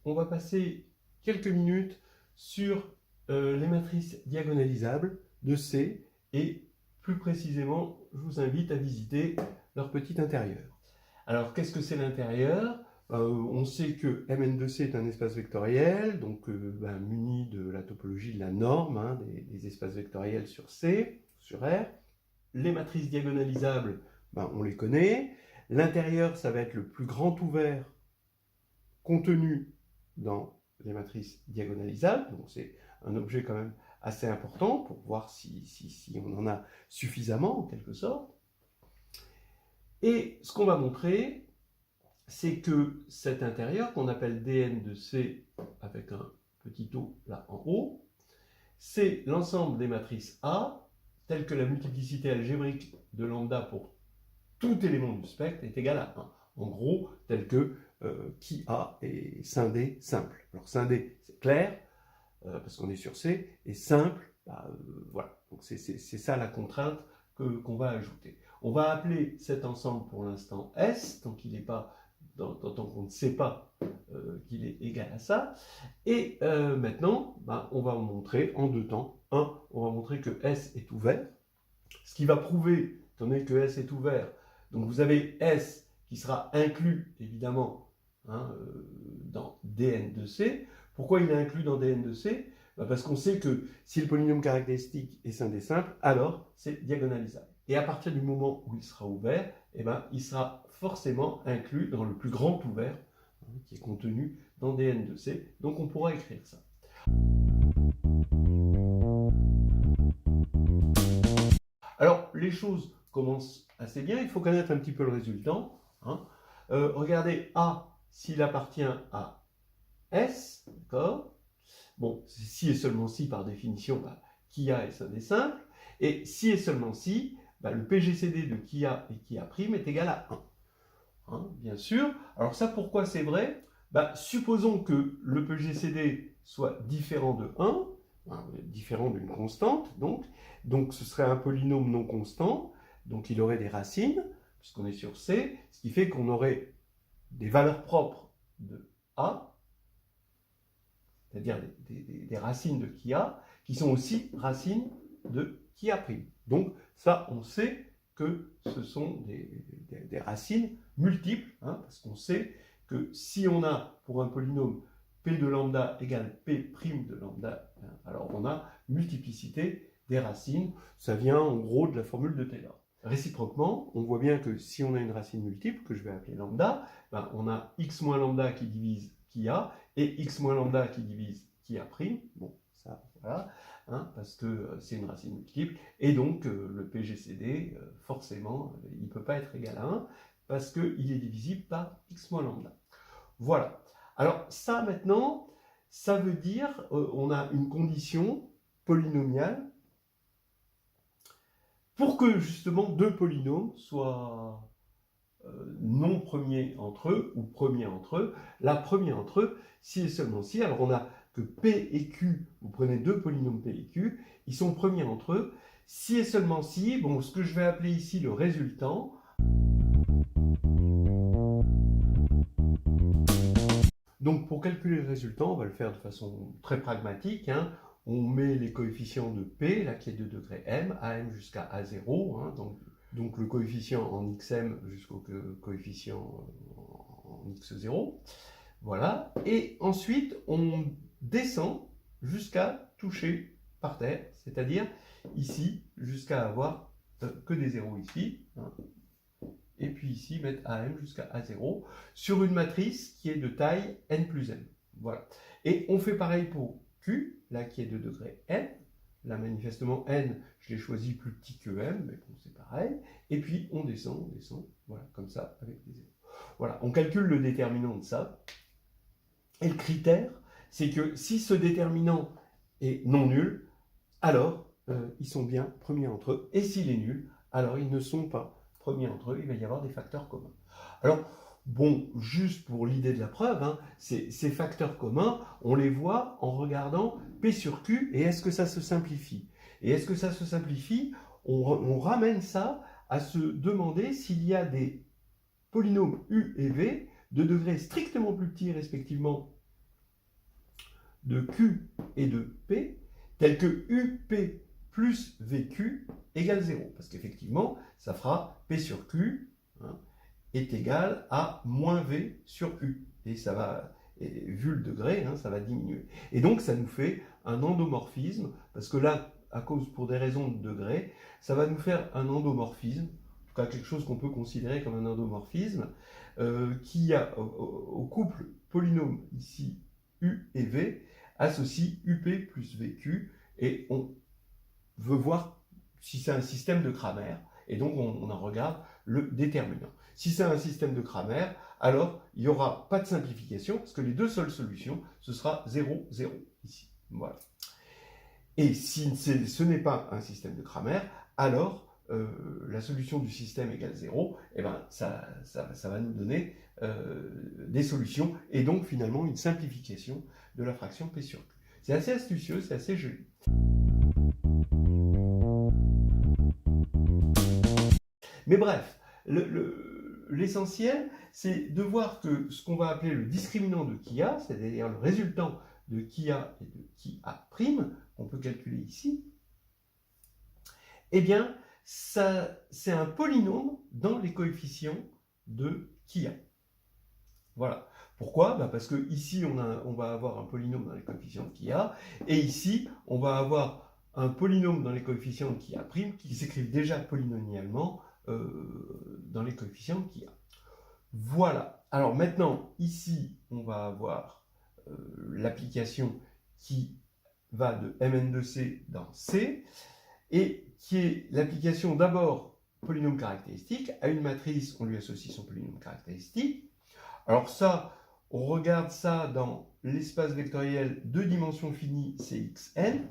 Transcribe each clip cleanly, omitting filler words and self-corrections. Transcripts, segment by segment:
on va passer quelques minutes sur les matrices diagonalisables de C et plus précisément, je vous invite à visiter leur petit intérieur. Alors, qu'est-ce que c'est l'intérieur? On sait que Mn de C est un espace vectoriel, donc muni de la topologie de la norme, hein, des espaces vectoriels sur C, sur R. Les matrices diagonalisables, on les connaît. L'intérieur, ça va être le plus grand ouvert contenu dans les matrices diagonalisables. Donc c'est un objet quand même assez important pour voir si on en a suffisamment en quelque sorte. Et ce qu'on va montrer, c'est que cet intérieur, qu'on appelle dn de C avec un petit o là en haut, c'est l'ensemble des matrices A, telles que la multiplicité algébrique de lambda pour tout élément du spectre est égal à 1. En gros, tel que qui A est scindé simple. Alors scindé, c'est clair, parce qu'on est sur C, et simple, voilà. Donc c'est ça la contrainte qu'on va ajouter. On va appeler cet ensemble pour l'instant S, tant qu'il n'est pas, tant qu'on ne sait pas qu'il est égal à ça. Et maintenant, on va montrer en deux temps. Un, on va montrer que S est ouvert, ce qui va prouver, étant donné que S est ouvert, donc vous avez S qui sera inclus, évidemment, dans dn de C. Pourquoi il est inclus dans dn de C? Parce qu'on sait que si le polynôme caractéristique est scindé simple, alors c'est diagonalisable. Et à partir du moment où il sera ouvert, il sera forcément inclus dans le plus grand ouvert, qui est contenu dans dn de C. Donc on pourra écrire ça. Alors, les choses commencent assez bien, il faut connaître un petit peu le résultat. Regardez A, s'il appartient à S, d'accord? Bon, si et seulement si, par définition, qui A est scindé simple. Et si et seulement si, le PGCD de qui A et qui A' est égal à 1. Bien sûr. Alors ça, pourquoi c'est vrai? Supposons que le PGCD soit différent de 1, différent d'une constante, donc ce serait un polynôme non constant, donc il aurait des racines, puisqu'on est sur C, ce qui fait qu'on aurait des valeurs propres de A, c'est-à-dire des racines de qui A, qui sont aussi racines de qui A'. Donc ça, on sait que ce sont des racines multiples, parce qu'on sait que si on a pour un polynôme P de lambda égale P' de lambda, alors on a multiplicité des racines. Ça vient en gros de la formule de Taylor. Réciproquement, on voit bien que si on a une racine multiple, que je vais appeler lambda, on a x moins lambda qui divise qui a, et x moins lambda qui divise qui a'. Bon, ça, voilà, parce que c'est une racine multiple. Et donc, le PGCD, forcément, il ne peut pas être égal à 1, parce qu'il est divisible par x moins lambda. Voilà. Alors, ça, maintenant, ça veut dire, on a une condition polynomiale pour que, justement, deux polynômes soient non premiers entre eux, ou premiers entre eux. La première entre eux, si et seulement si, alors on a que P et Q, vous prenez deux polynômes P et Q, ils sont premiers entre eux. Si et seulement si, bon, ce que je vais appeler ici le résultant, donc pour calculer le résultant, on va le faire de façon très pragmatique. On met les coefficients de P, là qui est de degré M, AM jusqu'à A0, donc le coefficient en xm jusqu'au coefficient en x0. Voilà. Et ensuite, on descend jusqu'à toucher par terre, c'est-à-dire ici, jusqu'à avoir que des zéros ici. Et puis ici, mettre AM jusqu'à A0 sur une matrice qui est de taille n plus m. Voilà. Et on fait pareil pour Q, là qui est de degré n. Là, manifestement, n, je l'ai choisi plus petit que m, mais bon, c'est pareil. Et puis, on descend, voilà, comme ça, avec des zéros. Voilà, on calcule le déterminant de ça. Et le critère, c'est que si ce déterminant est non nul, alors ils sont bien premiers entre eux. Et s'il est nul, alors ils ne sont pas premiers entre eux. Il va y avoir des facteurs communs. Alors, bon, juste pour l'idée de la preuve, ces facteurs communs, on les voit en regardant P sur Q, et est-ce que ça se simplifie? Et est-ce que ça se simplifie? On ramène ça à se demander s'il y a des polynômes U et V de degrés strictement plus petits, respectivement de Q et de P, tel que UP plus VQ égale 0. Parce qu'effectivement, ça fera P sur Q, hein, est égal à moins V sur U. Et ça va, et vu le degré, hein, ça va diminuer. Et donc, ça nous fait un endomorphisme, parce que là, pour des raisons de degré, ça va nous faire un endomorphisme, en tout cas quelque chose qu'on peut considérer comme un endomorphisme, qui a au couple polynôme ici U et V, associe UP plus VQ, et on veut voir si c'est un système de Cramer, et donc on en regarde le déterminant. Si c'est un système de Cramer, alors il n'y aura pas de simplification, parce que les deux seules solutions, ce sera 0, 0, ici. Voilà. Et si ce n'est pas un système de Cramer, alors la solution du système égale 0, et ben ça va nous donner des solutions, et donc finalement une simplification de la fraction P sur Q. C'est assez astucieux, c'est assez joli. Mais bref, l'essentiel, c'est de voir que ce qu'on va appeler le discriminant de Kia, c'est-à-dire le résultant de Kia et de Kia', qu'on peut calculer ici, eh bien, c'est un polynôme dans les coefficients de Kia. Voilà. Pourquoi? Parce que ici, on va avoir un polynôme dans les coefficients de Kia, et ici, on va avoir un polynôme dans les coefficients de Kia' qui s'écrivent déjà polynomialement dans les coefficients de Kia. Voilà. Alors maintenant, ici, on va avoir l'application qui va de Mn de C dans C, et qui est l'application d'abord polynôme caractéristique. À une matrice, on lui associe son polynôme caractéristique. Alors ça, on regarde ça dans l'espace vectoriel de dimension finie Cxn.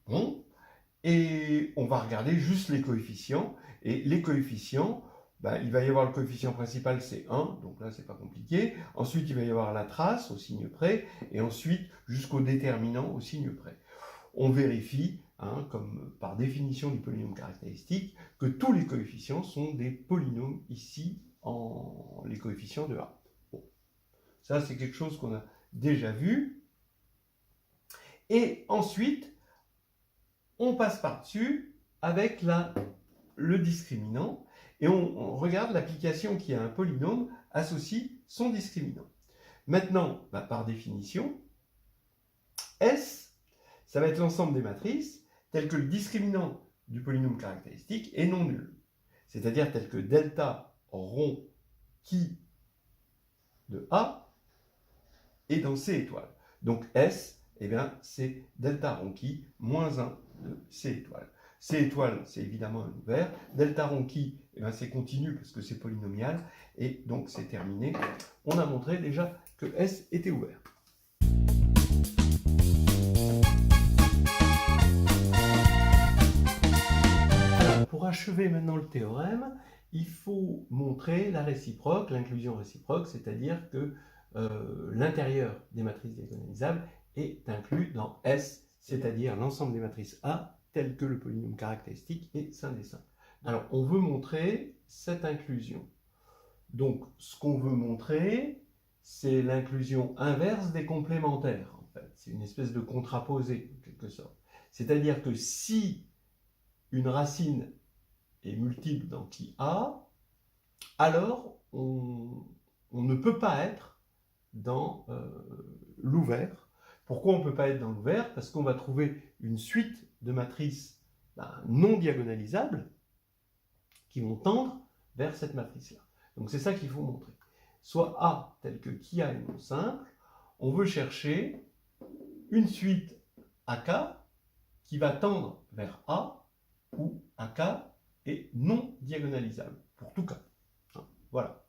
Bon. Et on va regarder juste les coefficients. Et les coefficients, il va y avoir le coefficient principal, c'est 1, donc là, c'est pas compliqué. Ensuite, il va y avoir la trace au signe près, et ensuite, jusqu'au déterminant au signe près. On vérifie, hein, comme par définition du polynôme caractéristique, que tous les coefficients sont des polynômes ici, les coefficients de A. Bon. Ça, c'est quelque chose qu'on a déjà vu. Et ensuite, on passe par-dessus avec le discriminant, et on regarde l'application qui a un polynôme associe son discriminant. Maintenant, par définition, S, ça va être l'ensemble des matrices, tel que le discriminant du polynôme caractéristique est non nul. C'est-à-dire tel que delta rond qui de A est dans C étoile. Donc S, eh bien, c'est delta rond qui moins 1 de C étoile. C étoile, c'est évidemment un ouvert. Delta rond qui, eh bien, c'est continu parce que c'est polynomial. Et donc, c'est terminé. On a montré déjà que S était ouvert. Pour achever maintenant le théorème, il faut montrer la réciproque, l'inclusion réciproque, c'est-à-dire que l'intérieur des matrices diagonalisables est inclus dans S, c'est-à-dire l'ensemble des matrices A, telles que le polynôme caractéristique et sin des simples. Alors, on veut montrer cette inclusion. Donc, ce qu'on veut montrer, c'est l'inclusion inverse des complémentaires, en fait. C'est une espèce de contraposé, en quelque sorte. C'est-à-dire que si une racine est multiple dans qui A, alors on ne peut pas être dans l'ouvert. Pourquoi on ne peut pas être dans l'ouvert? Parce qu'on va trouver une suite de matrices non diagonalisables qui vont tendre vers cette matrice-là. Donc c'est ça qu'il faut montrer. Soit A tel que qui A est non simple, on veut chercher une suite AK qui va tendre vers A, où AK est non diagonalisable, pour tout cas. Voilà.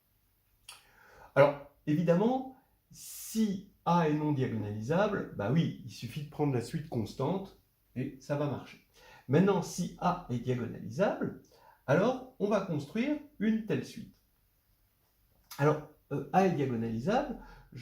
Alors, évidemment, si A est non diagonalisable, oui, il suffit de prendre la suite constante et ça va marcher. Maintenant, si A est diagonalisable, alors on va construire une telle suite. Alors, A est diagonalisable,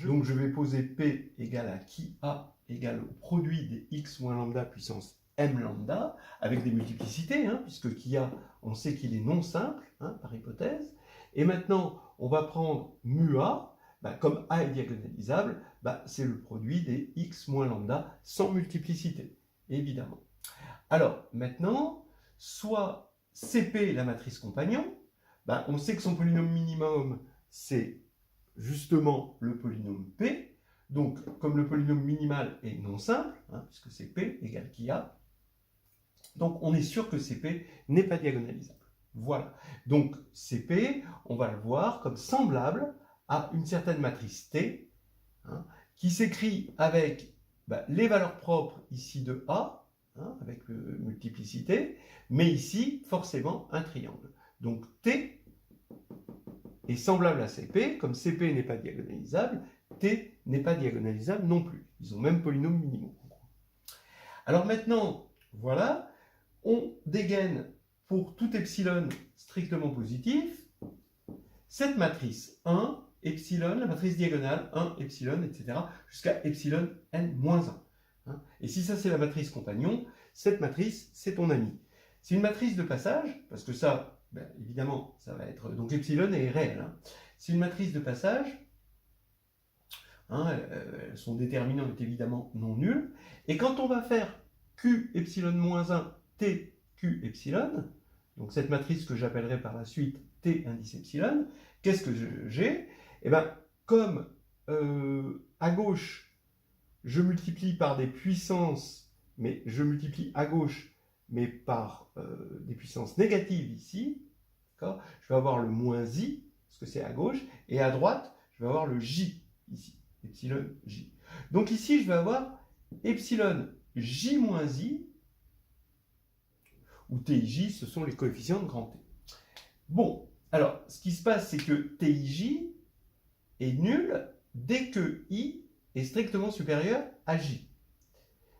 donc je vais poser P égale à qui A égale au produit des x moins lambda puissance m lambda, avec des multiplicités, puisque qui A, on sait qu'il est non simple, par hypothèse. Et maintenant, on va prendre mu A, bah, comme A est diagonalisable, bah, c'est le produit des x moins lambda sans multiplicité, évidemment. Alors, maintenant, soit CP, la matrice compagnon, bah, on sait que son polynôme minimum, c'est justement le polynôme P. Donc, comme le polynôme minimal est non simple, hein, puisque c'est P égale qui A, donc on est sûr que CP n'est pas diagonalisable. Voilà. Donc CP, on va le voir comme semblable à une certaine matrice T, hein, qui s'écrit avec les valeurs propres ici de A, hein, avec multiplicité, mais ici, forcément, un triangle. Donc T est semblable à CP, comme CP n'est pas diagonalisable, T n'est pas diagonalisable non plus. Ils ont même polynôme minimum. Alors maintenant, voilà, on dégaine pour tout epsilon strictement positif cette matrice 1, epsilon, la matrice diagonale, 1, epsilon, etc., jusqu'à epsilon n-1. Hein. Et si ça c'est la matrice compagnon, cette matrice c'est ton ami. C'est une matrice de passage, parce que ça, évidemment, ça va être... Donc epsilon est réel. Hein. C'est une matrice de passage. Hein, son déterminant est évidemment non nul. Et quand on va faire Q epsilon moins 1, T Q epsilon, donc cette matrice que j'appellerai par la suite T indice epsilon, qu'est-ce que j'ai? Eh bien, comme à gauche, je multiplie par des puissances, mais je multiplie à gauche, mais par des puissances négatives ici, je vais avoir le moins I, parce que c'est à gauche, et à droite, je vais avoir le J ici, epsilon J. Donc ici, je vais avoir epsilon J moins I, où TIJ, ce sont les coefficients de grand T. Bon, alors, ce qui se passe, c'est que TIJ est nul dès que I est strictement supérieur à J.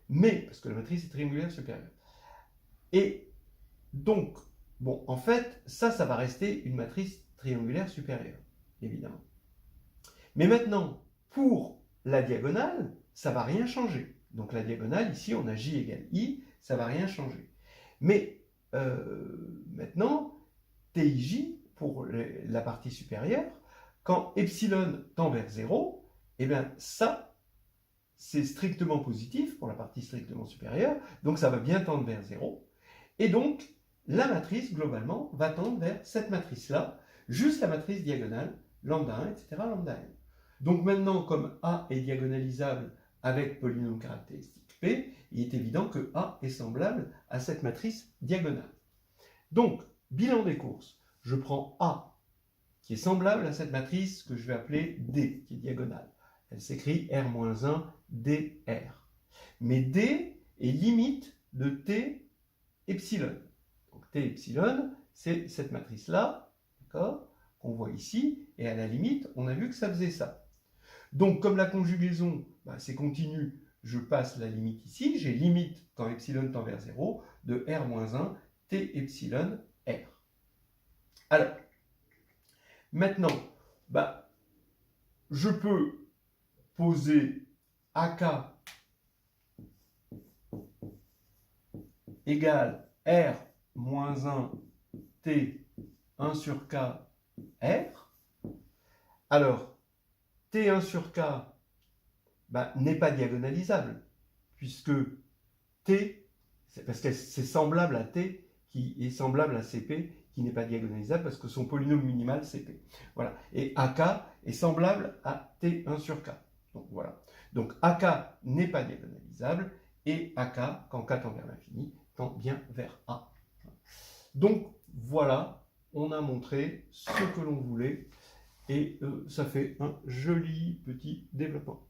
Mais, parce que la matrice est triangulaire supérieure. Et donc, bon, en fait, ça va rester une matrice triangulaire supérieure, évidemment. Mais maintenant, pour la diagonale, ça ne va rien changer. Donc la diagonale, ici, on a J égale I, ça ne va rien changer. Mais maintenant, TIJ, pour la partie supérieure, quand epsilon tend vers 0, eh bien ça, c'est strictement positif pour la partie strictement supérieure, donc ça va bien tendre vers 0. Et donc, la matrice, globalement, va tendre vers cette matrice-là, juste la matrice diagonale, lambda 1, etc., lambda n. Donc maintenant, comme A est diagonalisable avec polynôme caractéristique P, il est évident que A est semblable à cette matrice diagonale. Donc, bilan des courses, je prends A, qui est semblable à cette matrice que je vais appeler D, qui est diagonale. Elle s'écrit R-1 DR. Mais D est limite de T epsilon. Donc T epsilon, c'est cette matrice-là, d'accord, qu'on voit ici, et à la limite, on a vu que ça faisait ça. Donc, comme la conjugaison, c'est continu, je passe la limite ici, j'ai limite quand epsilon tend vers 0 de R-1 T epsilon R. Alors, maintenant, je peux poser AK égale R-1 T 1 sur K R. Alors, T1 sur K n'est pas diagonalisable, puisque T, parce que c'est semblable à T, qui est semblable à CP, qui n'est pas diagonalisable, parce que son polynôme minimal, CP. Voilà. Et AK est semblable à T1 sur K. Donc voilà. Donc AK n'est pas diagonalisable, et AK, quand K tend vers l'infini, tend bien vers A. Donc voilà, on a montré ce que l'on voulait. Et ça fait un joli petit développement.